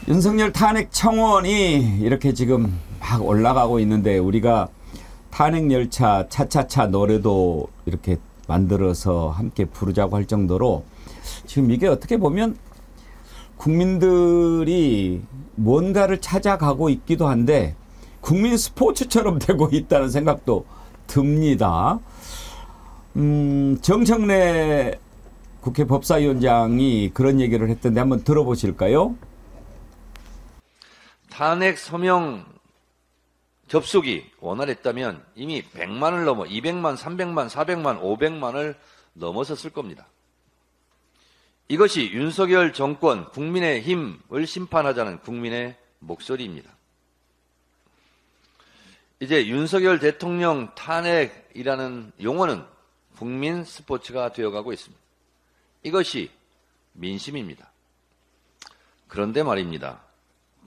윤석열 탄핵 청원이 이렇게 지금 막 올라가고 있는데 우리가 탄핵 열차 차차차 노래도 이렇게 만들어서 함께 부르자고 할 정도로 지금 이게 어떻게 보면 국민들이 뭔가를 찾아가고 있기도 한데 국민 스포츠처럼 되고 있다는 생각도 듭니다. 정청래 국회 법사위원장이 그런 얘기를 했던데 한번 들어보실까요? 탄핵 서명 접속이 원활했다면 이미 100만을 넘어 200만, 300만, 400만, 500만을 넘어섰을 겁니다. 이것이 윤석열 정권 국민의힘을 심판하자는 국민의 목소리입니다. 이제 윤석열 대통령 탄핵이라는 용어는 국민 스포츠가 되어가고 있습니다. 이것이 민심입니다. 그런데 말입니다.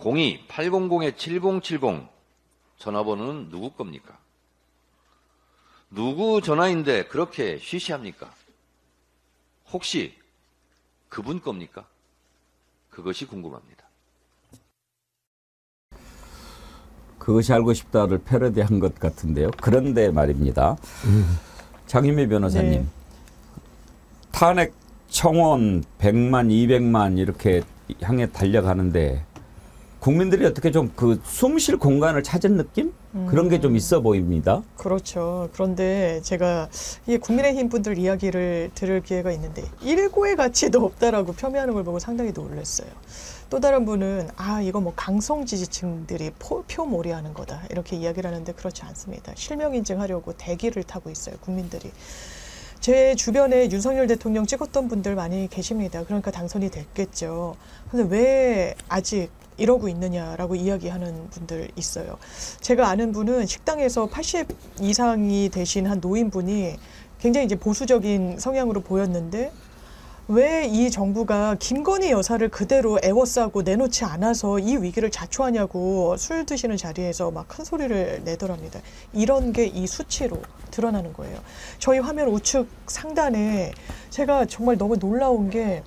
02-800-7070 전화번호는 누구 겁니까? 누구 전화인데 그렇게 쉬쉬합니까? 혹시 그분 겁니까? 그것이 궁금합니다. 그것이 알고 싶다를 패러디한 것 같은데요. 그런데 말입니다. 장희미 변호사님. 네. 탄핵 청원 100만, 200만 이렇게 향해 달려가는데 국민들이 어떻게 좀 그 숨 쉴 공간을 찾은 느낌? 그런 게 좀 있어 보입니다. 그렇죠. 그런데 제가 이 국민의힘 분들 이야기를 들을 기회가 있는데 일고의 가치도 없다라고 폄훼하는 걸 보고 상당히 놀랐어요. 또 다른 분은 이거 뭐 강성 지지층들이 표몰이하는 거다 이렇게 이야기를 하는데 그렇지 않습니다. 실명 인증하려고 대기를 타고 있어요. 국민들이. 제 주변에 윤석열 대통령 찍었던 분들 많이 계십니다. 그러니까 당선이 됐겠죠. 근데 왜 아직 이러고 있느냐라고 이야기하는 분들 있어요. 제가 아는 분은 식당에서 80 이상이 되신 한 노인분이 굉장히 이제 보수적인 성향으로 보였는데 왜 이 정부가 김건희 여사를 그대로 애워싸고 내놓지 않아서 이 위기를 자초하냐고 술 드시는 자리에서 막 큰 소리를 내더랍니다. 이런 게 이 수치로 드러나는 거예요. 저희 화면 우측 상단에 제가 정말 너무 놀라운 게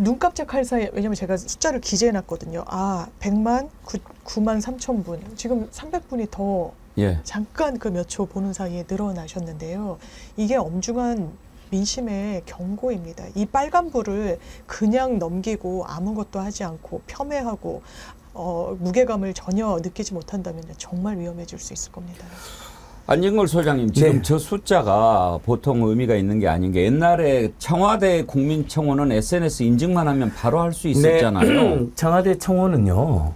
눈 깜짝할 사이에, 왜냐면 제가 숫자를 기재해놨거든요. 100만, 9만 3천 분. 지금 300분이 더 잠깐 그 몇 초 보는 사이에 늘어나셨는데요. 이게 엄중한 민심의 경고입니다. 이 빨간불을 그냥 넘기고 아무것도 하지 않고 폄훼하고 무게감을 전혀 느끼지 못한다면 정말 위험해질 수 있을 겁니다. 안진걸 소장님, 지금 네. 저 숫자가 보통 의미가 있는 게 아닌 게 옛날에 청와대 국민청원은 SNS 인증만 하면 바로 할 수 있었잖아요. 네. 청와대 청원은요.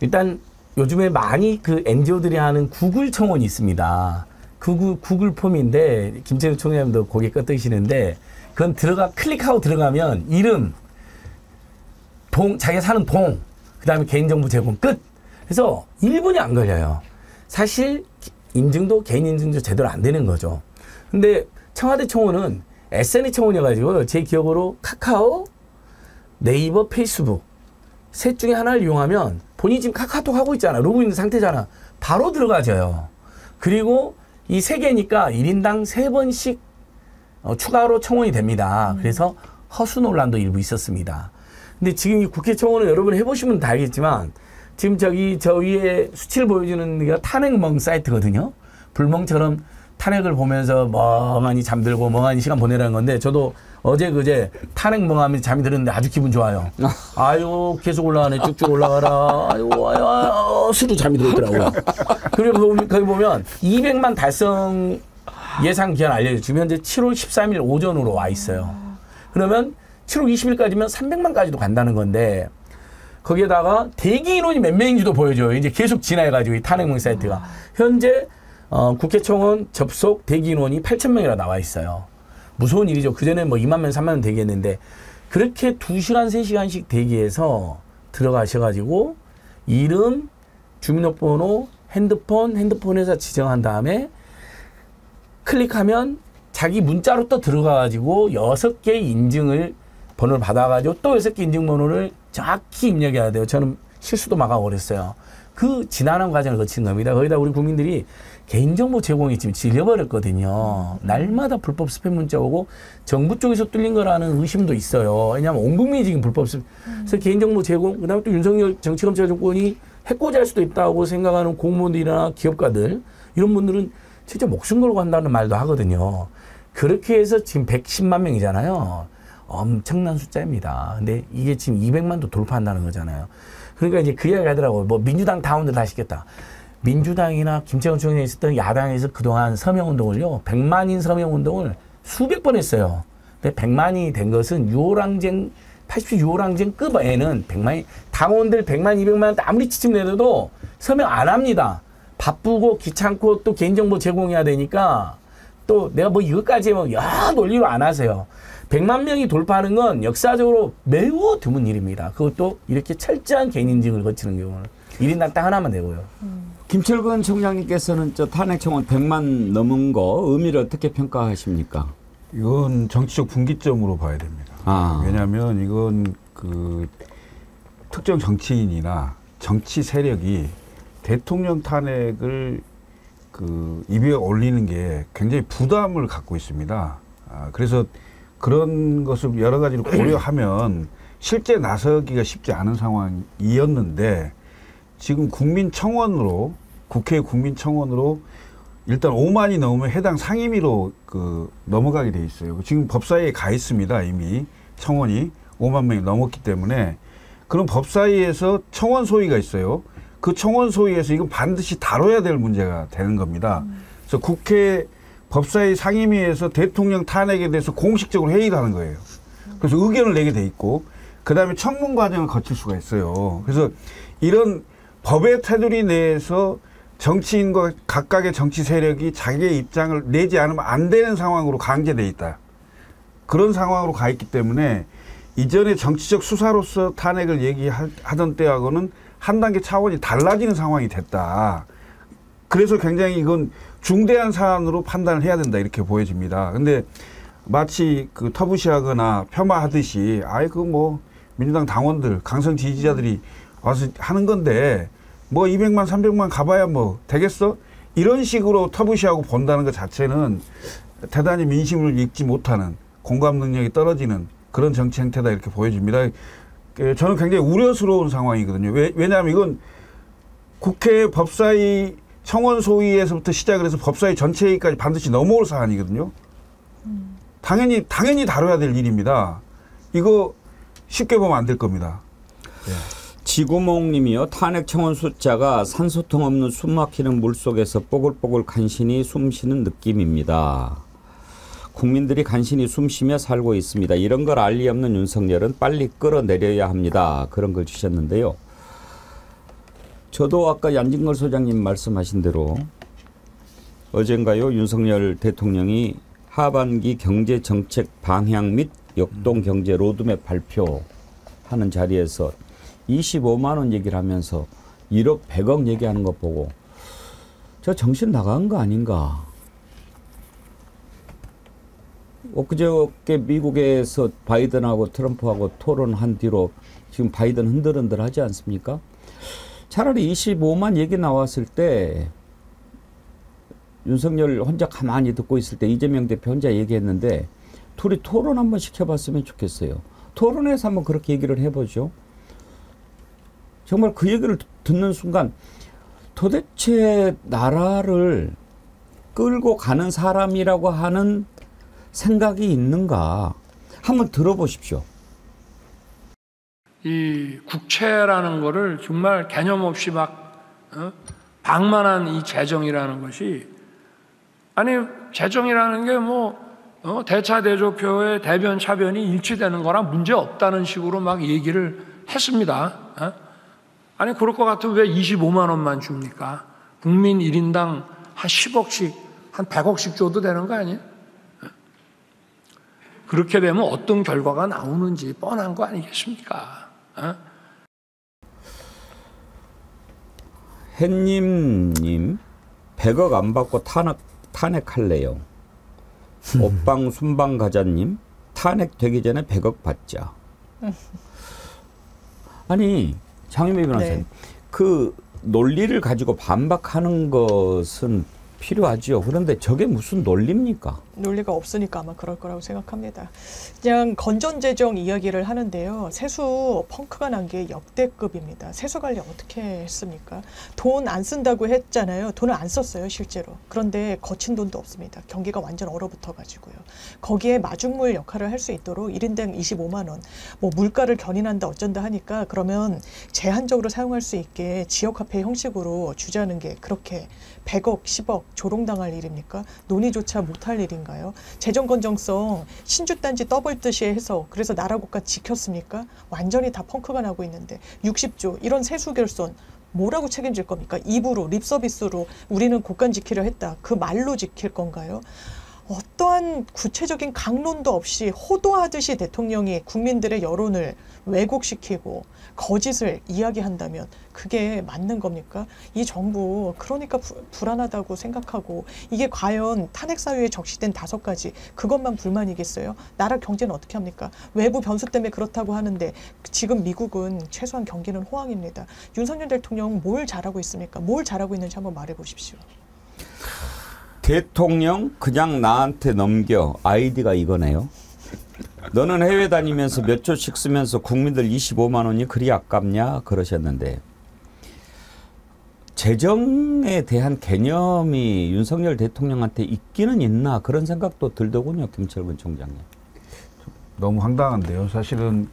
일단 요즘에 많이 그 NGO들이 하는 구글 청원이 있습니다. 구글 폼인데 김태우 총장님도 고개 끄덕이시는데 그건 클릭하고 들어가면 이름, 자기가 사는 동, 그다음에 개인정보 제공 끝. 그래서 1분이 안 걸려요. 사실 개인 인증도 제대로 안 되는 거죠. 근데 청와대 청원은 SNS 청원이어가지고 제 기억으로 카카오, 네이버, 페이스북 셋 중에 하나를 이용하면 본인이 지금 카카오톡 하고 있잖아. 로그인 상태잖아. 바로 들어가져요. 그리고 이 세 개니까 1인당 3번씩 추가로 청원이 됩니다. 그래서 허수 논란도 일부 있었습니다. 근데 지금 이 국회 청원을 여러분 해보시면 다 알겠지만 지금 저 위에 수치를 보여주는 게 탄핵멍 사이트거든요. 불멍처럼 탄핵을 보면서 멍하니 잠들고 멍하니 시간 보내라는 건데 저도 어제 그제 탄핵멍하면서 잠이 들었는데 아주 기분 좋아요. 아유 계속 올라가네. 쭉쭉 올라가라. 아유 스르 잠이 들었더라고요. 그리고 거기 보면 200만 달성 예상 기한 알려줘. 지금 현재 7월 13일 오전으로 와 있어요. 그러면 7월 20일까지면 300만까지도 간다는 건데 거기에다가 대기 인원이 몇 명인지도 보여줘요. 이제 계속 진화해가지고 이 탄핵문 사이트가. 현재 국회 청원 접속 대기 인원이 8,000명이라 나와 있어요. 무서운 일이죠. 그전에 뭐 2만 명, 3만 명 대기했는데 그렇게 2시간, 3시간씩 대기해서 들어가셔가지고 이름, 주민등록번호, 핸드폰 회사 지정한 다음에 클릭하면 자기 문자로 또 들어가가지고 6개의 인증을 번호를 받아가지고 또 6개 인증번호를 정확히 입력해야 돼요. 저는 실수도 막아고 그랬어요. 그 지난한 과정을 거친 겁니다. 거기다 우리 국민들이 개인정보 제공이 지금 질려버렸거든요. 날마다 불법 스팸 문자 오고 정부 쪽에서 뚫린 거라는 의심도 있어요. 왜냐하면 온 국민이 지금 불법 스팸. 그래서 개인정보 제공, 그다음에 또 윤석열 정치검찰 정권이 해코지할 수도 있다고 생각하는 공무원들이나 기업가들 이런 분들은 진짜 목숨 걸고 한다는 말도 하거든요. 그렇게 해서 지금 110만 명이잖아요. 엄청난 숫자입니다. 근데 이게 지금 200만도 돌파한다는 거잖아요. 그러니까 이제 그 이야기 하더라고요. 뭐 민주당 다운들 다 시켰다. 민주당이나 김태원 총장이 있었던 야당에서 그동안 서명운동을요. 100만인 서명운동을 수백 번 했어요. 근데 100만이 된 것은 80주 유월항쟁급에는 100만이, 당원들 100만, 200만 아무리 지침 내도 서명 안 합니다. 바쁘고 귀찮고 또 개인정보 제공해야 되니까 또 내가 뭐 이것까지 뭐 논리로 안 하세요. 100만 명이 돌파하는 건 역사적으로 매우 드문 일입니다. 그것도 이렇게 철저한 개인 인증을 거치는 경우는 1인당 딱 하나만 되고요. 김철근 총장님께서는 저 탄핵 청원 100만 넘은 거 의미를 어떻게 평가하십니까? 이건 정치적 분기점으로 봐야 됩니다. 왜냐하면 이건 그 특정 정치인이나 정치 세력이 대통령 탄핵을 그 입에 올리는 게 굉장히 부담을 갖고 있습니다. 그래서 그런 것을 여러 가지로 고려하면 실제 나서기가 쉽지 않은 상황이었는데 지금 국민청원으로 국회 국민청원으로 일단 5만이 넘으면 해당 상임위로 그 넘어가게 돼 있어요. 지금 법사위에 가 있습니다. 이미 청원이 5만 명이 넘었기 때문에 그런 법사위에서 청원 소위가 있어요. 그 청원 소위에서 이건 반드시 다뤄야 될 문제가 되는 겁니다. 그래서 국회 법사위 상임위에서 대통령 탄핵에 대해서 공식적으로 회의를 하는 거예요. 그래서 의견을 내게 돼 있고 그다음에 청문 과정을 거칠 수가 있어요. 그래서 이런 법의 테두리 내에서 정치인과 각각의 정치 세력이 자기의 입장을 내지 않으면 안 되는 상황으로 강제돼 있다. 그런 상황으로 가 있기 때문에 이전에 정치적 수사로서 탄핵을 얘기하던 때하고는 한 단계 차원이 달라지는 상황이 됐다. 그래서 굉장히 이건 중대한 사안으로 판단을 해야 된다 이렇게 보여집니다. 근데 마치 그 터부시하거나 폄하하듯이 아이 그 뭐 민주당 당원들 강성 지지자들이 와서 하는 건데 뭐 200만 300만 가봐야 뭐 되겠어? 이런 식으로 터부시하고 본다는 것 자체는 대단히 민심을 읽지 못하는 공감 능력이 떨어지는 그런 정치 행태다 이렇게 보여집니다. 저는 굉장히 우려스러운 상황이거든요. 왜냐하면 이건 국회 법사위 청원 소위에서부터 시작을 해서 법사위 전체 회의까지 반드시 넘어올 사안이거든요. 당연히 다뤄야 될 일입니다. 이거 쉽게 보면 안 될 겁니다. 네. 지구몽님이요. 탄핵 청원 숫자가 산소통 없는 숨막히는 물속에서 뽀글뽀글 간신히 숨쉬는 느낌입니다. 국민들이 간신히 숨쉬며 살고 있습니다. 이런 걸 알 리 없는 윤석열은 빨리 끌어내려야 합니다. 그런 걸 주셨는데요. 저도 아까 양진걸 소장님 말씀하신 대로 어젠가요 윤석열 대통령이 하반기 경제정책 방향 및 역동경제 로드맵 발표하는 자리에서 25만 원 얘기를 하면서 1억 100억 얘기하는 거 보고 저 정신 나간 거 아닌가. 엊그저께 미국에서 바이든하고 트럼프하고 토론한 뒤로 지금 바이든 흔들흔들 하지 않습니까? 차라리 25만 얘기 나왔을 때 윤석열 혼자 가만히 듣고 있을 때 이재명 대표 혼자 얘기했는데 둘이 토론 한번 시켜봤으면 좋겠어요. 토론에서 한번 그렇게 얘기를 해보죠. 정말 그 얘기를 듣는 순간 도대체 나라를 끌고 가는 사람이라고 하는 생각이 있는가 한번 들어보십시오. 이 국채라는 거를 정말 개념 없이 방만한 이 재정이라는 것이 아니 재정이라는 게 뭐 대차대조표의 대변 차변이 일치되는 거랑 문제 없다는 식으로 막 얘기를 했습니다. 아니 그럴 것 같으면 왜 25만 원만 줍니까? 국민 1인당 한 10억씩 한 100억씩 줘도 되는 거 아니에요? 그렇게 되면 어떤 결과가 나오는지 뻔한 거 아니겠습니까? 햇님님 100억 안 받고 탄핵할래요. 옷방 순방 가자님 탄핵되기 전에 100억 받자. 아니 장윤배 변호사님 그 논리를 가지고 반박하는 것은 필요하지요. 그런데 저게 무슨 논리입니까? 논리가 없으니까 아마 그럴 거라고 생각합니다. 그냥 건전재정 이야기를 하는데요. 세수 펑크가 난 게 역대급입니다. 세수 관리 어떻게 했습니까? 돈 안 쓴다고 했잖아요. 돈을 안 썼어요, 실제로. 그런데 거친 돈도 없습니다. 경기가 완전 얼어붙어가지고요. 거기에 마중물 역할을 할 수 있도록 1인당 25만 원, 뭐 물가를 견인한다 어쩐다 하니까 그러면 제한적으로 사용할 수 있게 지역화폐 형식으로 주자는 게 그렇게 100억, 10억 조롱당할 일입니까? 논의조차 못할 일인가요? 재정 건정성 신주단지 떠벌듯이 해서 그래서 나라 국가 지켰습니까? 완전히 다 펑크가 나고 있는데 60조 이런 세수 결손 뭐라고 책임질 겁니까? 입으로 립서비스로 우리는 국간 지키려 했다. 그 말로 지킬 건가요? 어떠한 구체적인 강론도 없이 호도하듯이 대통령이 국민들의 여론을 왜곡시키고 거짓을 이야기한다면 그게 맞는 겁니까? 이 정부 그러니까 불안하다고 생각하고 이게 과연 탄핵 사유에 적시된 5가지 그것만 불만이겠어요? 나라 경제는 어떻게 합니까? 외부 변수 때문에 그렇다고 하는데 지금 미국은 최소한 경기는 호황입니다. 윤석열 대통령 뭘 잘하고 있습니까? 뭘 잘하고 있는지 한번 말해보십시오. 대통령 그냥 나한테 넘겨. 아이디가 이거네요. 너는 해외 다니면서 몇 조씩 쓰면서 국민들 25만 원이 그리 아깝냐 그러셨는데 재정에 대한 개념이 윤석열 대통령한테 있기는 있나 그런 생각도 들더군요. 김철근 총장님. 너무 황당한데요. 사실은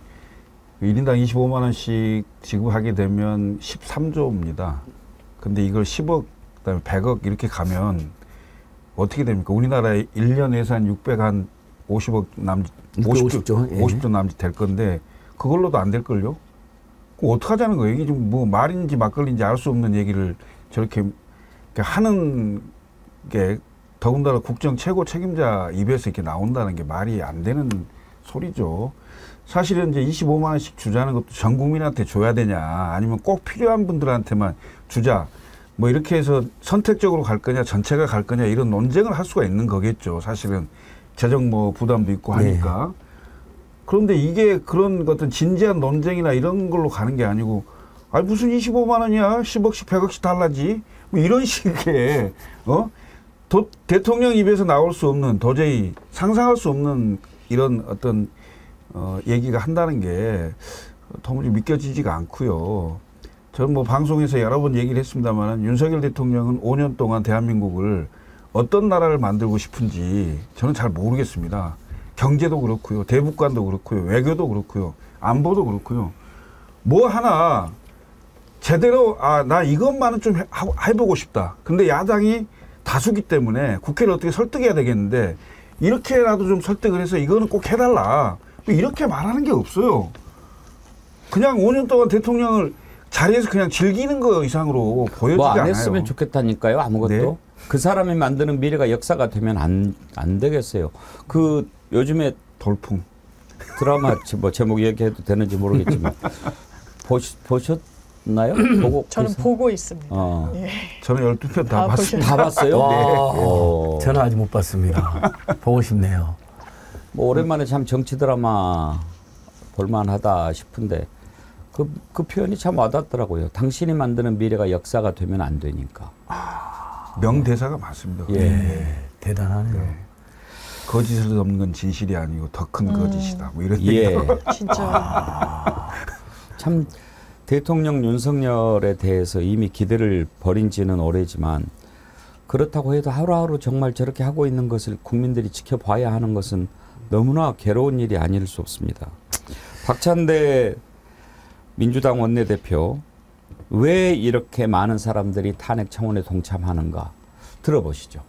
1인당 25만 원씩 지급하게 되면 13조입니다. 근데 이걸 10억, 그다음에 100억 이렇게 가면 어떻게 됩니까? 우리나라의 1년 예산 650억 남짓, 50조 남짓 될 건데 그걸로도 안 될걸요? 어떡하자는 거예요? 이게 좀 뭐 말인지 막걸리인지 알 수 없는 얘기를 저렇게 하는 게 더군다나 국정 최고 책임자 입에서 이렇게 나온다는 게 말이 안 되는 소리죠. 사실은 이제 25만 원씩 주자는 것도 전 국민한테 줘야 되냐 아니면 꼭 필요한 분들한테만 주자 뭐 이렇게 해서 선택적으로 갈 거냐 전체가 갈 거냐 이런 논쟁을 할 수가 있는 거겠죠. 사실은 재정 뭐 부담도 있고 하니까. 네. 그런데 이게 그런 어떤 진지한 논쟁이나 이런 걸로 가는 게 아니고 아니 무슨 25만 원이야 10억씩 100억씩 달라지 뭐 이런 식의 대통령 입에서 나올 수 없는 도저히 상상할 수 없는 이런 어떤 얘기가 한다는 게 도무지 믿겨지지가 않고요. 저는 뭐 방송에서 여러 번 얘기를 했습니다만 윤석열 대통령은 5년 동안 대한민국을 어떤 나라를 만들고 싶은지 저는 잘 모르겠습니다. 경제도 그렇고요. 대북관도 그렇고요. 외교도 그렇고요. 안보도 그렇고요. 뭐 하나 제대로 나 이것만은 좀 해보고 싶다. 근데 야당이 다수기 때문에 국회를 어떻게 설득해야 되겠는데 이렇게라도 좀 설득을 해서 이거는 꼭 해달라. 이렇게 말하는 게 없어요. 그냥 5년 동안 대통령을 자리에서 그냥 즐기는 거 이상으로 보여지지 않아요. 뭐 안 했으면 좋겠다니까요. 아무것도. 네. 그 사람이 만드는 미래가 역사가 되면 안 되겠어요. 그 요즘에 돌풍 드라마 뭐 제목 얘기해도 되는지 모르겠지만 보셨나요? 보고 저는 보고 있습니다. 예. 저는 12편 다 봤습니다. 다 봤어요? 네. 저는 아직 못 봤습니다. 보고 싶네요. 뭐 오랜만에 참 정치 드라마 볼만하다 싶은데 그 표현이 참 와닿더라고요. 당신이 만드는 미래가 역사가 되면 안 되니까. 명대사가 맞습니다. 예, 대단하네요. 네. 거짓을 넘는 건 진실이 아니고 더 큰 거짓이다. 뭐 이런 예. 진짜. 참 대통령 윤석열에 대해서 이미 기대를 버린 지는 오래지만 그렇다고 해도 하루하루 정말 저렇게 하고 있는 것을 국민들이 지켜봐야 하는 것은 너무나 괴로운 일이 아닐 수 없습니다. 박찬대 민주당 원내대표 왜 이렇게 많은 사람들이 탄핵 청원에 동참하는가 들어보시죠.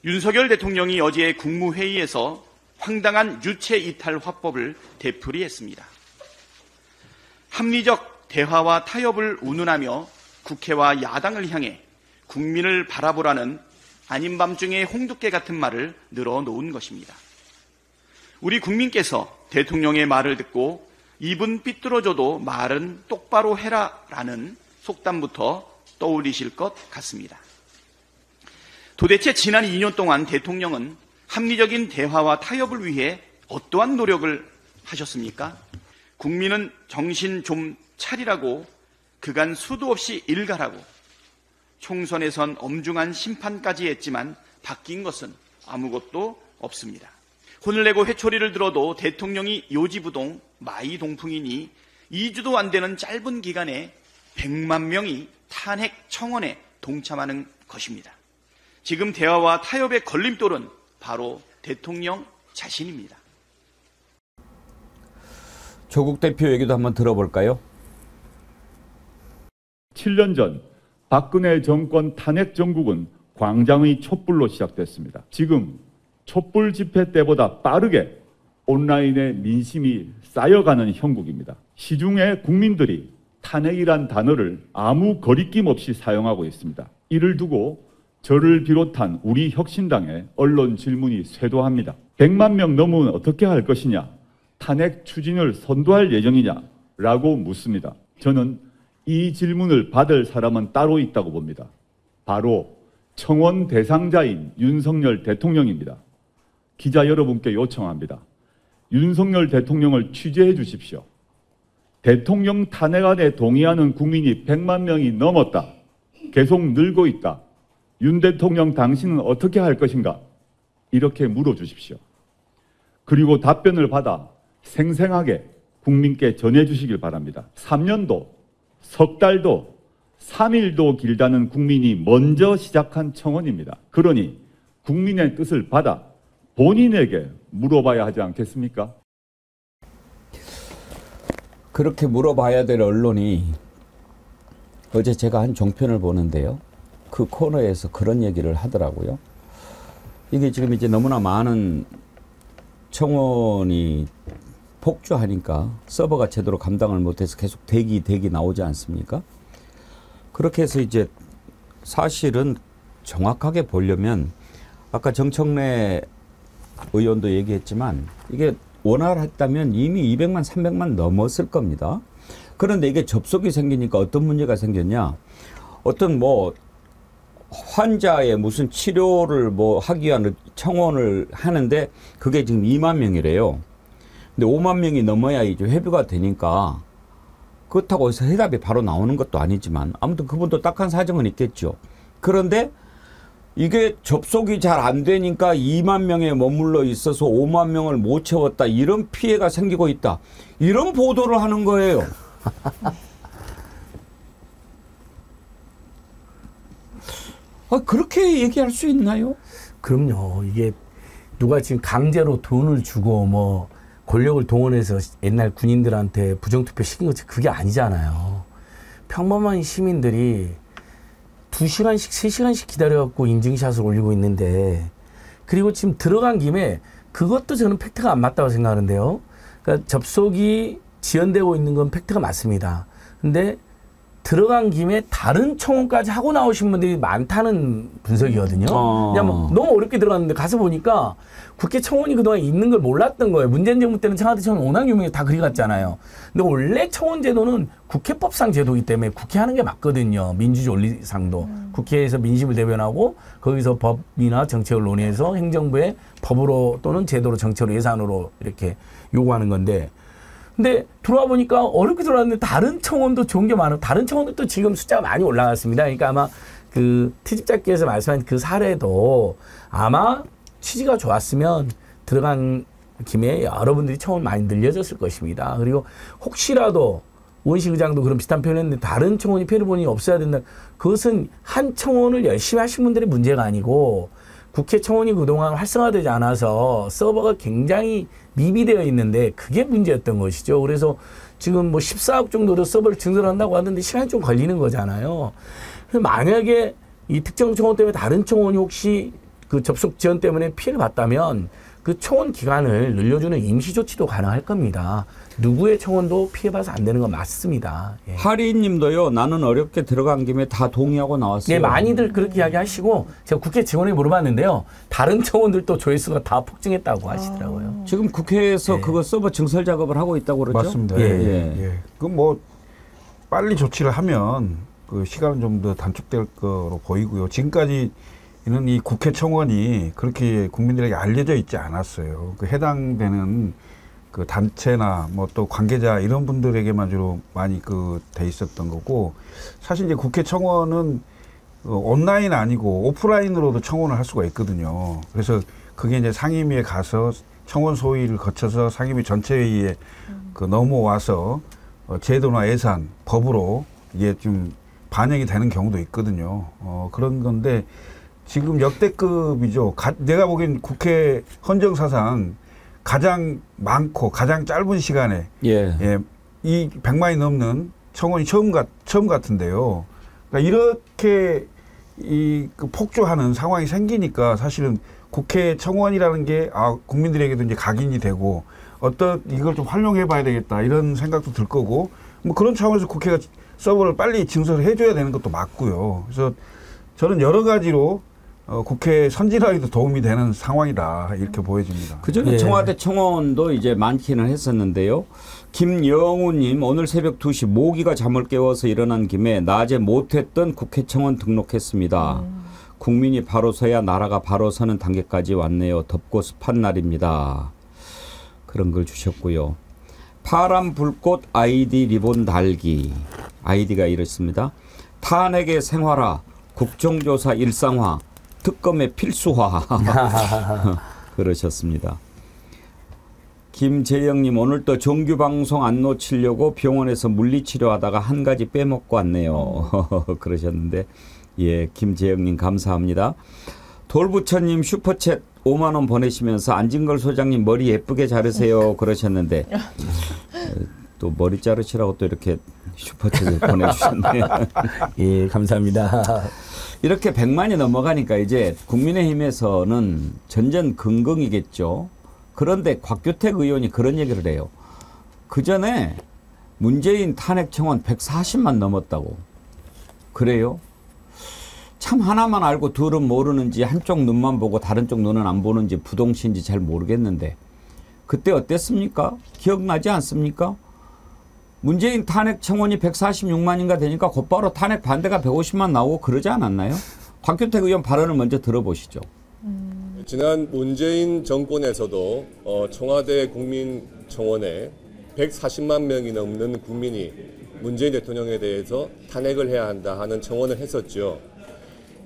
윤석열 대통령이 어제 국무회의에서 황당한 유체 이탈 화법을 되풀이했습니다. 합리적 대화와 타협을 운운하며 국회와 야당을 향해 국민을 바라보라는 아닌 밤중에 홍두깨 같은 말을 늘어놓은 것입니다. 우리 국민께서 대통령의 말을 듣고 입은 삐뚤어져도 말은 똑바로 해라라는 속담부터 떠올리실 것 같습니다. 도대체 지난 2년 동안 대통령은 합리적인 대화와 타협을 위해 어떠한 노력을 하셨습니까? 국민은 정신 좀 차리라고 그간 수도 없이 일가라고 총선에선 엄중한 심판까지 했지만 바뀐 것은 아무것도 없습니다. 혼을 내고 회초리를 들어도 대통령이 요지부동 마이동풍이니 2주도 안 되는 짧은 기간에 100만 명이 탄핵 청원에 동참하는 것입니다. 지금 대화와 타협의 걸림돌은 바로 대통령 자신입니다. 조국 대표 얘기도 한번 들어볼까요? 7년 전 박근혜 정권 탄핵 정국은 광장의 촛불로 시작됐습니다. 지금 촛불 집회 때보다 빠르게 온라인에 민심이 쌓여가는 형국입니다. 시중에 국민들이 탄핵이란 단어를 아무 거리낌 없이 사용하고 있습니다. 이를 두고 저를 비롯한 우리 혁신당의 언론 질문이 쇄도합니다. 100만 명 넘으면 어떻게 할 것이냐? 탄핵 추진을 선도할 예정이냐? 라고 묻습니다. 저는 이 질문을 받을 사람은 따로 있다고 봅니다. 바로 청원 대상자인 윤석열 대통령입니다. 기자 여러분께 요청합니다. 윤석열 대통령을 취재해 주십시오. 대통령 탄핵안에 동의하는 국민이 100만 명이 넘었다. 계속 늘고 있다. 윤 대통령 당신은 어떻게 할 것인가? 이렇게 물어주십시오. 그리고 답변을 받아 생생하게 국민께 전해주시길 바랍니다. 3년도, 석 달도, 3일도 길다는 국민이 먼저 시작한 청원입니다. 그러니 국민의 뜻을 받아 본인에게 물어봐야 하지 않겠습니까? 그렇게 물어봐야 될 언론이 어제 제가 한 종편을 보는데요. 그 코너에서 그런 얘기를 하더라고요. 이게 지금 이제 너무나 많은 청원이 폭주하니까 서버가 제대로 감당을 못해서 계속 대기 나오지 않습니까? 그렇게 해서 이제 사실은 정확하게 보려면 아까 정청래 의원도 얘기했지만 이게 원활했다면 이미 200만, 300만 넘었을 겁니다. 그런데 이게 접속이 생기니까 어떤 문제가 생겼냐? 어떤 뭐 환자의 무슨 치료를 뭐 하기 위한 청원을 하는데 그게 지금 2만 명이래요. 근데 5만 명이 넘어야 이제 회부가 되니까 그렇다고 해서 해답이 바로 나오는 것도 아니지만 아무튼 그분도 딱한 사정은 있겠죠. 그런데 이게 접속이 잘 안 되니까 2만 명에 머물러 있어서 5만 명을 못 채웠다. 이런 피해가 생기고 있다. 이런 보도를 하는 거예요. 그렇게 얘기할 수 있나요? 그럼요. 이게 누가 지금 강제로 돈을 주고 뭐 권력을 동원해서 옛날 군인들한테 부정투표 시킨 거지 그게 아니잖아요. 평범한 시민들이 2시간씩 3시간씩 기다려갖고 인증샷을 올리고 있는데 그리고 지금 들어간 김에 그것도 저는 팩트가 안 맞다고 생각하는데요. 그러니까 접속이 지연되고 있는 건 팩트가 맞습니다. 근데 들어간 김에 다른 청원까지 하고 나오신 분들이 많다는 분석이거든요. 그냥 뭐 너무 어렵게 들어갔는데 가서 보니까 국회 청원이 그동안 있는 걸 몰랐던 거예요. 문재인 정부 때는 청와대 청원 워낙 유명해서 다 그리 갔잖아요. 근데 원래 청원 제도는 국회법상 제도이기 때문에 국회 하는 게 맞거든요. 민주주의 원리상도. 국회에서 민심을 대변하고 거기서 법이나 정책을 논의해서 행정부에 법으로 또는 제도로 정책으로 예산으로 이렇게 요구하는 건데 근데 들어와 보니까 어렵게 들어왔는데 다른 청원도 좋은 게 많아요. 다른 청원도 또 지금 숫자가 많이 올라갔습니다. 그러니까 아마 그 트집잡기에서 말씀한 그 사례도 아마 취지가 좋았으면 들어간 김에 여러분들이 청원 많이 늘려졌을 것입니다. 그리고 혹시라도 원식 의장도 그런 비슷한 표현을 했는데 다른 청원이 표현본이 없어야 된다. 그것은 한 청원을 열심히 하신 분들의 문제가 아니고 국회 청원이 그동안 활성화되지 않아서 서버가 굉장히 미비되어 있는데 그게 문제였던 것이죠. 그래서 지금 뭐 14억 정도로 서버를 증설한다고 하는데 시간이 좀 걸리는 거잖아요. 만약에 이 특정 청원 때문에 다른 청원이 혹시 그 접속 지연 때문에 피해를 봤다면 그 청원 기간을 늘려주는 임시 조치도 가능할 겁니다. 누구의 청원도 피해봐서 안 되는 건 맞습니다. 예. 하리님도요. 나는 어렵게 들어간 김에 다 동의하고 나왔어요. 네, 많이들 그렇게 이야기하시고 제가 국회 직원에 물어봤는데요. 다른 청원들도 조회수가 다 폭증했다고 하시더라고요. 지금 국회에서 예. 그거 서버 증설 작업을 하고 있다고 그러죠? 맞습니다. 예. 그럼 뭐 빨리 조치를 하면 그 시간은 좀 더 단축될 거로 보이고요. 지금까지는 이 국회 청원이 그렇게 국민들에게 알려져 있지 않았어요. 그 해당되는 그 단체나 뭐 또 관계자 이런 분들에게만 주로 많이 그 돼 있었던 거고 사실 이제 국회 청원은 온라인 아니고 오프라인으로도 청원을 할 수가 있거든요. 그래서 그게 이제 상임위에 가서 청원 소위를 거쳐서 상임위 전체회의에 그 넘어와서 제도나 예산, 법으로 이게 좀 반영이 되는 경우도 있거든요. 그런 건데 지금 역대급이죠. 내가 보기엔 국회 헌정사상 가장 많고 가장 짧은 시간에 예, 이 100만이 넘는 청원이 처음 같은데요. 그러니까 이렇게 그 폭주하는 상황이 생기니까 사실은 국회 청원이라는 게 국민들에게도 이제 각인이 되고 이걸 좀 활용해 봐야 되겠다 이런 생각도 들 거고 뭐 그런 차원에서 국회가 서버를 빨리 증설을 해줘야 되는 것도 맞고요. 그래서 저는 여러 가지로 국회 선진화에도 도움이 되는 상황이다 이렇게 보여집니다. 그전에 청와대 청원도 이제 많기는 했었는데요. 김영우님 오늘 새벽 2시 모기가 잠을 깨워서 일어난 김에 낮에 못했던 국회 청원 등록했습니다. 국민이 바로 서야 나라가 바로 서는 단계까지 왔네요. 덥고 습한 날입니다. 그런 걸 주셨고요. 파란 불꽃 아이디 리본 달기. 아이디가 이렇습니다. 탄핵의 생활화, 국정조사 일상화, 특검의 필수화. 그러셨습니다. 김재영님 오늘 또 정규방송 안 놓치려고 병원에서 물리치료하다가 한 가지 빼먹고 왔네요. 그러셨는데 예, 김재영님 감사합니다. 돌부처님 슈퍼챗 5만 원 보내시면서 안진걸 소장님 머리 예쁘게 자르세요 그러셨는데 또 머리 자르시라고 또 이렇게 슈퍼챗을 보내주셨네요. 예, 감사합니다. 이렇게 100만이 넘어가니까 이제 국민의힘에서는 전전긍긍이겠죠. 그런데 곽규택 의원이 그런 얘기를 해요. 그전에 문재인 탄핵 청원 140만 넘었다고. 그래요? 참 하나만 알고 둘은 모르는지 한쪽 눈만 보고 다른 쪽 눈은 안 보는지 부동시인지 잘 모르겠는데 그때 어땠습니까? 기억나지 않습니까? 문재인 탄핵 청원이 146만인가 되니까 곧바로 탄핵 반대가 150만 나오고 그러지 않았나요? 곽규택 의원 발언을 먼저 들어보시죠. 지난 문재인 정권에서도 청와대 국민청원에 140만 명이 넘는 국민이 문재인 대통령에 대해서 탄핵을 해야 한다 하는 청원을 했었죠.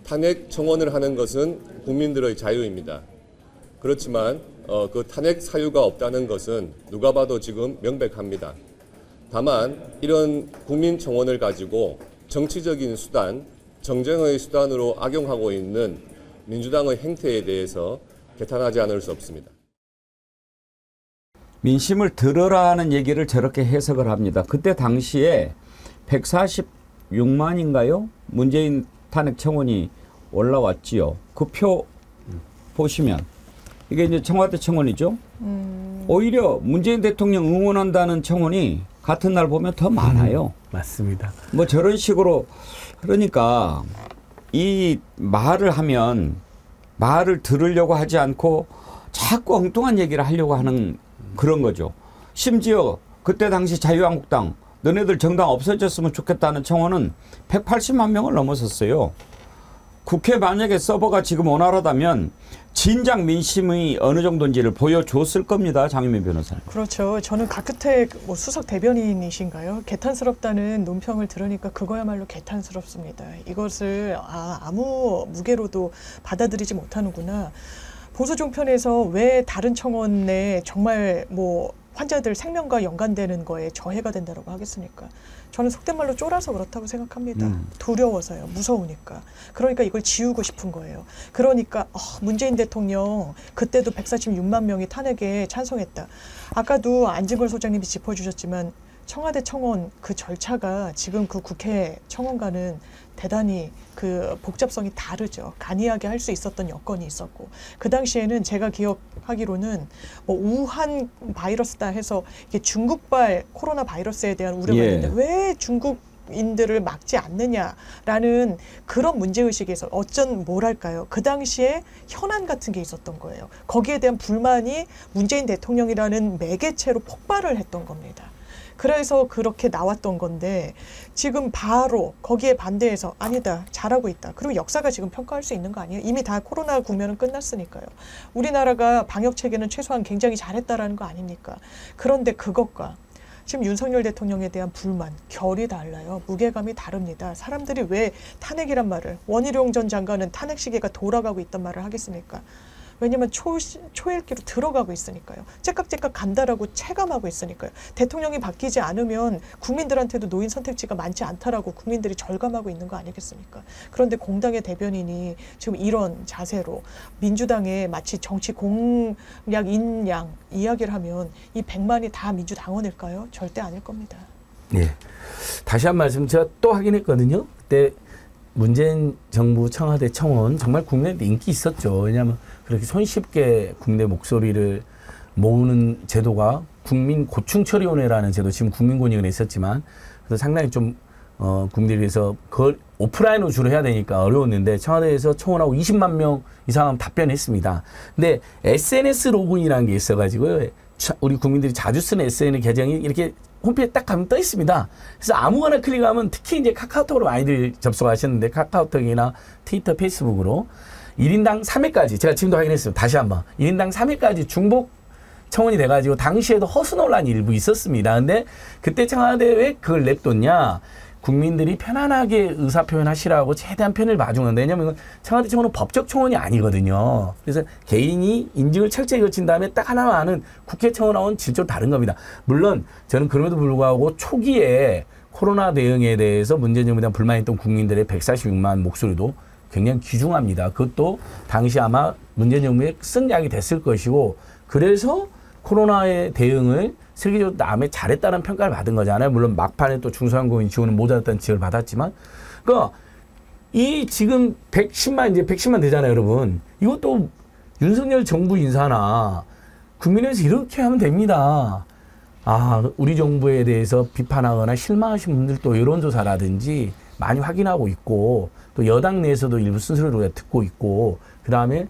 탄핵 청원을 하는 것은 국민들의 자유입니다. 그렇지만 그 탄핵 사유가 없다는 것은 누가 봐도 지금 명백합니다. 다만 이런 국민 청원을 가지고 정치적인 수단, 정쟁의 수단으로 악용하고 있는 민주당의 행태에 대해서 개탄하지 않을 수 없습니다. 민심을 들으라는 얘기를 저렇게 해석을 합니다. 그때 당시에 146만인가요? 문재인 탄핵 청원이 올라왔지요. 그 표 보시면 이게 이제 청와대 청원이죠. 오히려 문재인 대통령 응원한다는 청원이 같은 날 보면 더 많아요. 맞습니다. 뭐 저런 식으로 그러니까 이 말을 하면 말을 들으려고 하지 않고 자꾸 엉뚱한 얘기를 하려고 하는 그런 거죠. 심지어 그때 당시 자유한국당 너네들 정당 없어졌으면 좋겠다는 청원은 180만 명을 넘어섰어요. 국회 만약에 서버가 지금 원활하다면 진작 민심이 어느 정도인지를 보여줬을 겁니다. 장유민 변호사님. 그렇죠. 저는 곽규택 수석 대변인이신가요? 개탄스럽다는 논평을 들으니까 그거야말로 개탄스럽습니다. 이것을 아무 무게로도 받아들이지 못하는구나. 보수 종편에서 왜 다른 청원에 정말 환자들 생명과 연관되는 거에 저해가 된다고 하겠습니까? 저는 속된 말로 쫄아서 그렇다고 생각합니다. 두려워서요. 무서우니까. 그러니까 이걸 지우고 싶은 거예요. 그러니까 문재인 대통령 그때도 146만 명이 탄핵에 찬성했다. 아까도 안진걸 소장님이 짚어주셨지만 청와대 청원 그 절차가 지금 그 국회 청원과는 대단히 그 복잡성이 다르죠. 간이하게 할 수 있었던 여건이 있었고 그 당시에는 제가 기억하기로는 우한 바이러스다 해서 이게 중국발 코로나 바이러스에 대한 우려가 있는데 왜 중국인들을 막지 않느냐라는 그런 문제의식에서 뭐랄까요. 그 당시에 현안 같은 게 있었던 거예요. 거기에 대한 불만이 문재인 대통령이라는 매개체로 폭발을 했던 겁니다. 그래서 그렇게 나왔던 건데 지금 바로 거기에 반대해서 아니다. 잘하고 있다. 그리고 역사가 지금 평가할 수 있는 거 아니에요? 이미 다 코로나 국면은 끝났으니까요. 우리나라가 방역체계는 최소한 굉장히 잘했다라는 거 아닙니까? 그런데 그것과 지금 윤석열 대통령에 대한 불만, 결이 달라요. 무게감이 다릅니다. 사람들이 왜 탄핵이란 말을, 원희룡 전 장관은 탄핵 시계가 돌아가고 있단 말을 하겠습니까? 왜냐하면 초읽기로 들어가고 있으니까요. 째깍째깍 간다라고 체감하고 있으니까요. 대통령이 바뀌지 않으면 국민들한테도 노인 선택지가 많지 않다라고 국민들이 절감하고 있는 거 아니겠습니까? 그런데 공당의 대변인이 지금 이런 자세로 민주당에 마치 정치 공약인 양 이야기를 하면 이 100만이 다 민주당원일까요? 절대 아닐 겁니다. 네. 다시 한 말씀 제가 또 확인했거든요. 그때 문재인 정부 청와대 청원 정말 국내에 인기 있었죠. 왜냐하면 그렇게 손쉽게 국내 목소리를 모으는 제도가 국민고충처리위원회라는 제도, 지금 국민권익위원회 있었지만 그래서 상당히 좀 국민들에 비해서 그걸 오프라인으로 주로 해야 되니까 어려웠는데 청와대에서 청원하고 20만 명 이상 답변했습니다. 근데 SNS 로그인이라는 게 있어가지고요. 우리 국민들이 자주 쓰는 SNS 계정이 이렇게 홈페이지에 딱 가면 떠 있습니다. 그래서 아무거나 클릭하면, 특히 이제 카카오톡으로 많이들 접속하셨는데 카카오톡이나 트위터, 페이스북으로 1인당 3회까지, 제가 지금도 확인했어요. 다시 한번 1인당 3회까지 중복 청원이 돼가지고 당시에도 허수 논란이 일부 있었습니다. 근데 그때 청와대에 왜 그걸 냅뒀냐? 국민들이 편안하게 의사표현하시라고 최대한 편을 봐주는데, 왜냐면 청와대 청원은 법적 청원이 아니거든요. 그래서 개인이 인증을 철저히 거친 다음에 딱 하나만 아는 국회 청원하고는 질적으로 다른 겁니다. 물론 저는 그럼에도 불구하고 초기에 코로나 대응에 대해서 문재인 정부에 대한 불만이 있던 국민들의 146만 목소리도 굉장히 귀중합니다. 그것도 당시 아마 문재인 정부에 쓴 약이 됐을 것이고, 그래서 코로나의 대응을 세계적으로 남에 잘했다는 평가를 받은 거잖아요. 물론 막판에 또 중소상공인 지원은 모자랐다는 지적을 받았지만, 그러니까 이 지금 110만, 이제 110만 되잖아요, 여러분. 이것도 윤석열 정부 인사나 국민의힘에서 이렇게 하면 됩니다. 아, 우리 정부에 대해서 비판하거나 실망하신 분들도 여론조사라든지 많이 확인하고 있고, 또 여당 내에서도 일부 순서를 우리가 듣고 있고, 그 다음에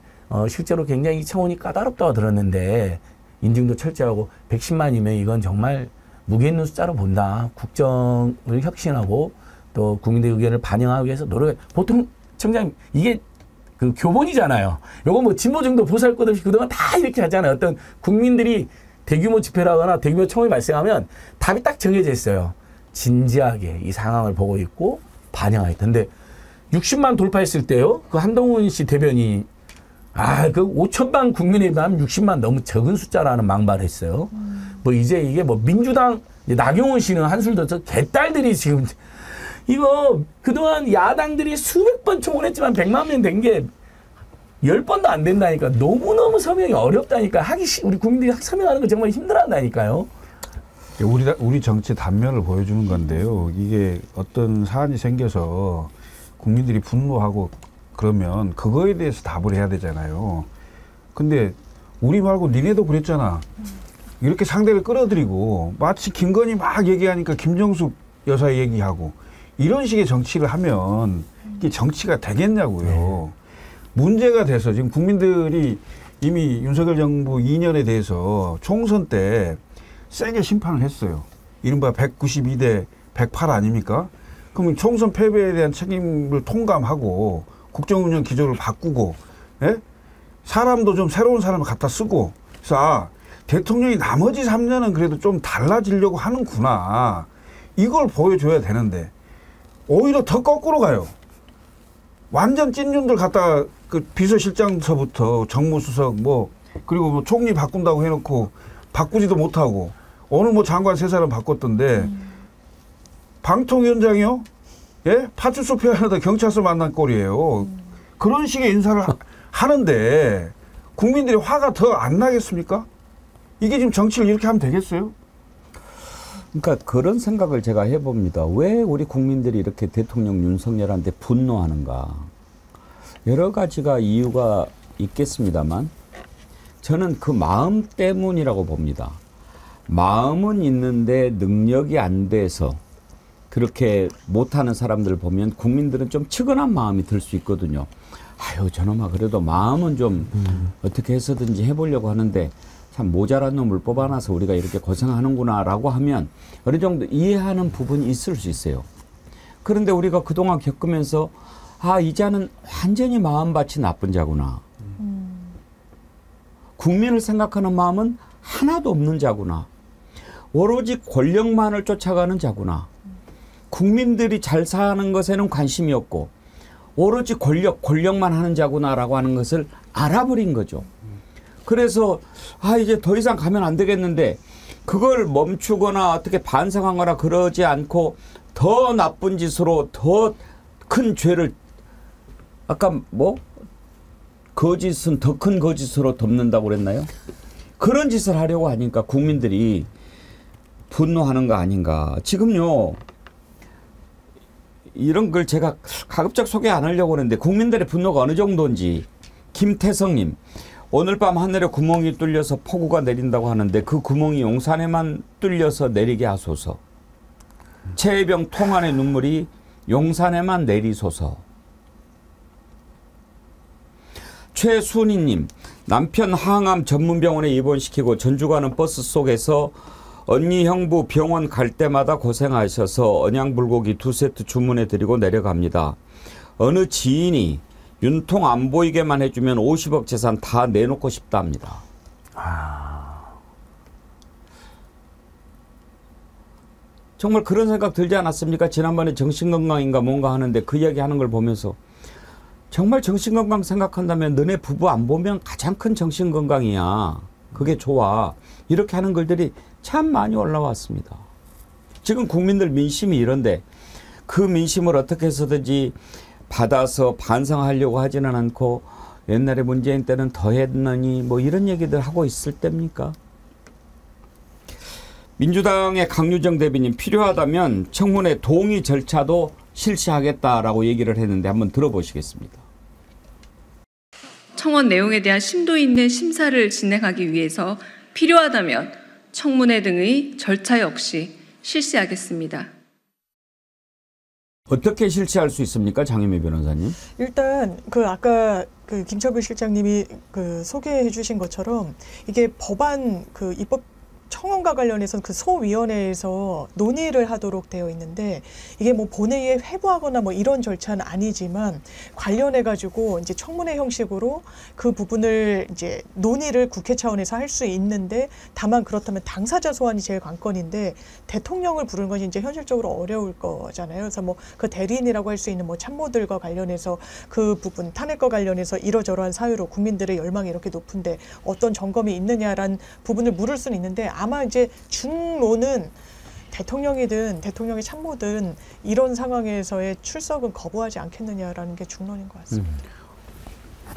실제로 굉장히 청원이 까다롭다고 들었는데 인증도 철저하고 110만이면 이건 정말 무게 있는 숫자로 본다. 국정을 혁신하고 또 국민들의 의견을 반영하기 위해서 노력해. 보통 청장님 이게 그 교본이잖아요. 요거 뭐 진보 정도 보수할 것 없이 그동안 다 이렇게 하잖아요. 어떤 국민들이 대규모 집회를 하거나 대규모 청원이 발생하면 답이 딱 정해져 있어요. 진지하게 이 상황을 보고 있고 반영하겠다. 근데 60만 돌파했을 때요. 그 한동훈 씨 대변이 그 5천만 국민에 비하면 60만 너무 적은 숫자라는 망발을 했어요. 뭐 이제 이게 뭐 민주당, 나경원 씨는 한술 더 개딸들이 지금 이거 그동안 야당들이 수백 번 청원했지만 100만 명 된 게 10번도 안 된다니까. 너무너무 서명이 어렵다니까. 우리 국민들이 서명하는 거 정말 힘들어한다니까요. 우리 정치 단면을 보여주는 건데요. 이게 어떤 사안이 생겨서 국민들이 분노하고 그러면 그거에 대해서 답을 해야 되잖아요. 근데 우리 말고 니네도 그랬잖아. 이렇게 상대를 끌어들이고 마치 김건희 막 얘기하니까 김정숙 여사 얘기하고 이런 식의 정치를 하면 이게 정치가 되겠냐고요. 문제가 돼서 지금 국민들이 이미 윤석열 정부 2년에 대해서 총선 때 세게 심판을 했어요. 이른바 192대 108 아닙니까? 그러면 총선 패배에 대한 책임을 통감하고 국정운영 기조를 바꾸고, 예? 사람도 좀 새로운 사람을 갖다 쓰고, 그래서 대통령이 나머지 3년은 그래도 좀 달라지려고 하는구나. 이걸 보여줘야 되는데 오히려 더 거꾸로 가요. 완전 찐윤들 갖다 그 비서실장서부터 정무수석 그리고 뭐 총리 바꾼다고 해놓고 바꾸지도 못하고 오늘 뭐 장관 3사람 바꿨던데 방통위원장이요? 예? 파출소 피하려다 경찰서 만난 꼴이에요. 그런 식의 인사를 하는데 국민들이 화가 더 안 나겠습니까? 이게 지금 정치를 이렇게 하면 되겠어요? 그러니까 그런 생각을 제가 해봅니다. 왜 우리 국민들이 이렇게 대통령 윤석열한테 분노하는가. 여러 가지가 이유가 있겠습니다만 저는 그 마음 때문이라고 봅니다. 마음은 있는데 능력이 안 돼서 그렇게 못하는 사람들을 보면 국민들은 좀 측은한 마음이 들 수 있거든요. 아유 저놈아 그래도 마음은 좀 어떻게 해서든지 해보려고 하는데 참 모자란 놈을 뽑아놔서 우리가 이렇게 고생하는구나 라고 하면 어느 정도 이해하는 부분이 있을 수 있어요. 그런데 우리가 그동안 겪으면서 이 자는 완전히 마음밭이 나쁜 자구나. 국민을 생각하는 마음은 하나도 없는 자구나. 오로지 권력만을 쫓아가는 자구나. 국민들이 잘 사는 것에는 관심이 없고 오로지 권력만 하는 자구나라고 하는 것을 알아버린 거죠. 그래서 이제 더 이상 가면 안 되겠는데 그걸 멈추거나 어떻게 반성하거나 그러지 않고 더 나쁜 짓으로 더 큰 죄를 아까 거짓은 더 큰 거짓으로 덮는다고 그랬나요? 그런 짓을 하려고 하니까 국민들이 분노하는 거 아닌가. 지금요. 이런 걸 제가 가급적 소개 안 하려고 하는데 국민들의 분노가 어느 정도인지 김태성님. 오늘 밤 하늘에 구멍이 뚫려서 폭우가 내린다고 하는데 그 구멍이 용산에만 뚫려서 내리게 하소서. 최혜병 통안의 눈물이 용산에만 내리소서. 최순희님. 남편 항암 전문병원에 입원시키고 전주 가는 버스 속에서 언니 형부 병원 갈 때마다 고생하셔서 언양불고기 2세트 주문해 드리고 내려갑니다. 어느 지인이 윤통 안 보이게만 해주면 50억 재산 다 내놓고 싶다 합니다. 정말 그런 생각 들지 않았습니까? 지난번에 정신건강인가 뭔가 하는데 그 이야기 하는 걸 보면서 정말 정신건강 생각한다면 너네 부부 안 보면 가장 큰 정신건강이야. 그게 좋아. 이렇게 하는 글들이 참 많이 올라왔습니다. 지금 국민들 민심이 이런데 그 민심을 어떻게 해서든지 받아서 반성하려고 하지는 않고 옛날에 문재인 때는 더 했느니 이런 얘기들 하고 있을 때입니까? 민주당의 강유정 대변인 필요하다면 청문회 동의 절차도 실시하겠다라고 얘기를 했는데 한번 들어보시겠습니다. 청원 내용에 대한 심도 있는 심사를 진행하기 위해서 필요하다면 청문회 등의 절차 역시 실시하겠습니다. 어떻게 실시할 수 있습니까, 장혜미 변호사님? 일단 아까 김철근 실장님이 소개해 주신 것처럼 이게 법안 입법 청원과 관련해서는 그 소위원회에서 논의를 하도록 되어 있는데 이게 본회의에 회부하거나 이런 절차는 아니지만 관련해 가지고 이제 청문회 형식으로 그 부분을 이제 논의를 국회 차원에서 할 수 있는데 다만 그렇다면 당사자 소환이 제일 관건인데 대통령을 부르는 것이 이제 현실적으로 어려울 거잖아요. 그래서 그 대리인이라고 할 수 있는 참모들과 관련해서 그 부분 탄핵과 관련해서 이러저러한 사유로 국민들의 열망이 이렇게 높은데 어떤 점검이 있느냐라는 부분을 물을 수는 있는데 아마 이제 중론은 대통령이든 대통령의 참모든 이런 상황에서의 출석은 거부하지 않겠느냐라는 게 중론인 것 같습니다.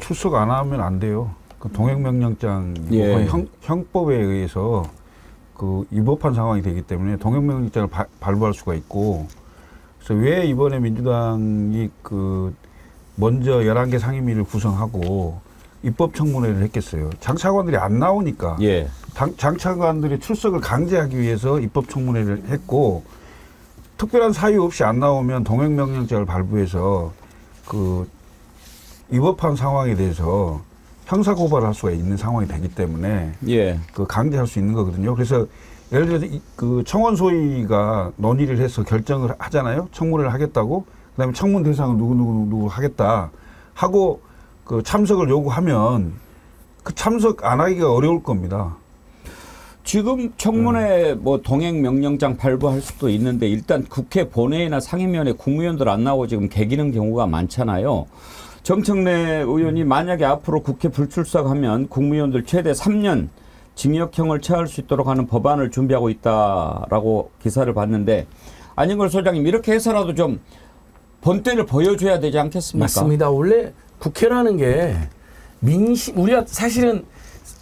출석 안 하면 안 돼요. 그 동행명령장 형법에 의해서 위법한 상황이 되기 때문에 동행명령장을 발부할 수가 있고 그래서 왜 이번에 민주당이 먼저 11개 상임위를 구성하고 입법청문회를 했겠어요. 장차관들이 안 나오니까 장차관들이 출석을 강제하기 위해서 입법청문회를 했고 특별한 사유 없이 안 나오면 동행명령장을 발부해서 위법한 상황에 대해서 형사고발을 할 수가 있는 상황이 되기 때문에 강제할 수 있는 거거든요. 그래서 예를 들어서 청원 소위가 논의를 해서 결정을 하잖아요. 청문회를 하겠다고. 그다음에 청문 대상을 누구 하겠다 하고 참석을 요구하면 참석 안 하기가 어려울 겁니다. 지금 청문회 동행명령장 발부할 수도 있는데 일단 국회 본회의나 상임위원회 국무위원들 안 나오고 지금 개기는 경우가 많잖아요. 정청래 의원이 만약에 앞으로 국회 불출석하면 국무위원들 최대 3년 징역형을 처할 수 있도록 하는 법안을 준비하고 있다라고 기사를 봤는데 안영걸 소장님 이렇게 해서라도 좀 본때를 보여줘야 되지 않겠습니까? 맞습니다. 원래 국회라는 게 우리가 사실은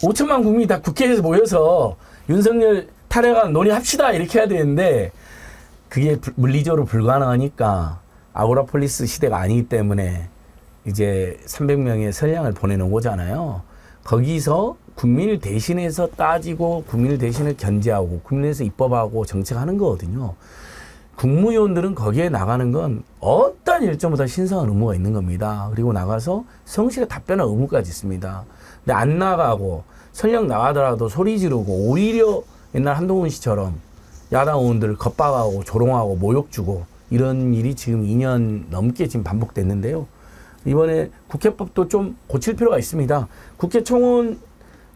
5천만 국민이 다 국회에서 모여서 윤석열 탄핵안 논의합시다 이렇게 해야 되는데 그게 물리적으로 불가능하니까 아우라폴리스 시대가 아니기 때문에 이제 300명의 선량을 보내놓은 거잖아요. 거기서 국민을 대신해서 따지고 국민을 대신해 견제하고 국민에서 입법하고 정책하는 거거든요. 국무위원들은 거기에 나가는 건 어떤 일정보다 신성한 의무가 있는 겁니다. 그리고 나가서 성실히 답변할 의무까지 있습니다. 근데 안 나가고 설령 나가더라도 소리 지르고 오히려 옛날 한동훈 씨처럼 야당 의원들을 겁박하고 조롱하고 모욕 주고 이런 일이 지금 2년 넘게 지금 반복됐는데요. 이번에 국회법도 좀 고칠 필요가 있습니다. 국회 청원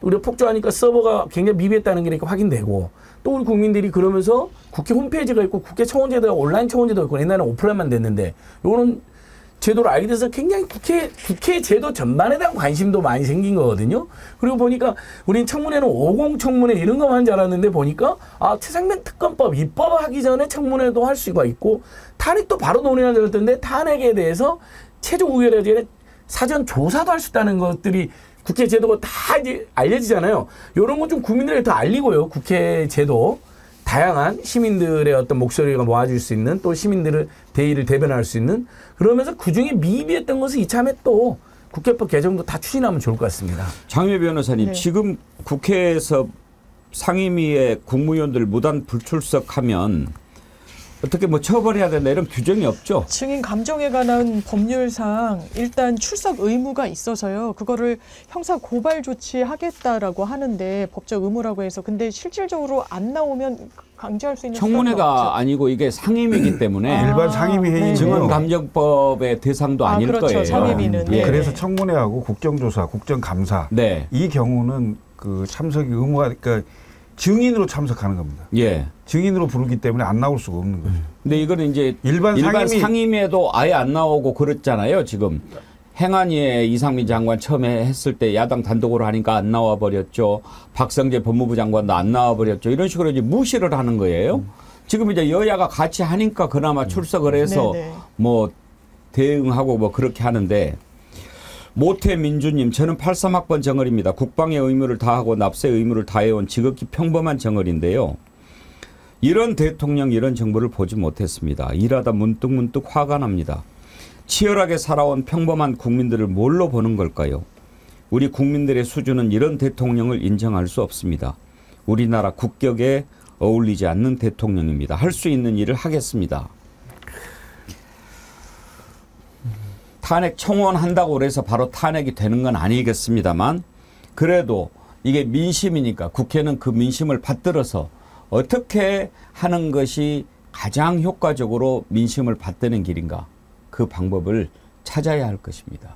우리가 폭주하니까 서버가 굉장히 미비했다는 게 이렇게 확인되고 또 우리 국민들이 그러면서 국회 홈페이지가 있고 국회 청원제도가 온라인 청원제도가 있고 옛날에는 오프라인만 됐는데 요런 제도를 알게 돼서 굉장히 국회 제도 전반에 대한 관심도 많이 생긴 거거든요. 그리고 보니까 우린 청문회는 50 청문회 이런 거만 한 줄 알았는데 보니까 최상면 특검법 입법하기 전에 청문회도 할 수가 있고 탄핵도 바로 논의하는 줄 알았는데 탄핵에 대해서 최종 의결에 대해 사전 조사도 할 수 있다는 것들이 국회 제도가 다 이제 알려지잖아요. 이런 거 좀 국민들에게 더 알리고요. 국회 제도. 다양한 시민들의 어떤 목소리가 모아줄 수 있는 또 시민들의 대의를 대변할 수 있는 그러면서 그중에 미비했던 것을 이참에 또 국회법 개정도 다 추진하면 좋을 것 같습니다. 장유혜 변호사님 네. 지금 국회에서 상임위에 국무위원들 무단 불출석하면 어떻게 뭐 처벌해야 된다 이런 규정이 없죠? 증인 감정에 관한 법률상 일단 출석 의무가 있어서요. 그거를 형사 고발 조치하겠다라고 하는데 법적 의무라고 해서 근데 실질적으로 안 나오면 강제할 수 있는 청문회가 아니고 이게 상임위이기 때문에 일반 상임위 회의는 증언감정법의 대상도 아닐 그렇죠. 거예요. 상임위는. 네. 그래서 청문회하고 국정조사, 국정감사 네. 이 경우는 그 참석이 의무가 그러니까 증인으로 참석하는 겁니다. 예. 증인으로 부르기 때문에 안 나올 수가 없는 거죠. 근데 이거는 이제 일반 상임위에도 아예 안 나오고 그랬잖아요. 지금 행안위에 이상민 장관 처음에 했을 때 야당 단독으로 하니까 안 나와 버렸죠. 박성재 법무부 장관도 안 나와 버렸죠. 이런 식으로 이제 무시를 하는 거예요. 지금 이제 여야가 같이 하니까 그나마 출석을 해서 네네. 뭐 대응하고 뭐 그렇게 하는데 모태 민주님, 저는 83학번 정얼입니다. 국방의 의무를 다하고 납세의 의무를 다해온 지극히 평범한 정얼인데요. 이런 대통령, 이런 정부를 보지 못했습니다. 일하다 문득문득 화가 납니다. 치열하게 살아온 평범한 국민들을 뭘로 보는 걸까요? 우리 국민들의 수준은 이런 대통령을 인정할 수 없습니다. 우리나라 국격에 어울리지 않는 대통령입니다. 할 수 있는 일을 하겠습니다. 탄핵 청원한다고 그래서 바로 탄핵이 되는 건 아니겠습니다만 그래도 이게 민심이니까 국회는 그 민심을 받들어서 어떻게 하는 것이 가장 효과적으로 민심을 받드는 길인가 그 방법을 찾아야 할 것입니다.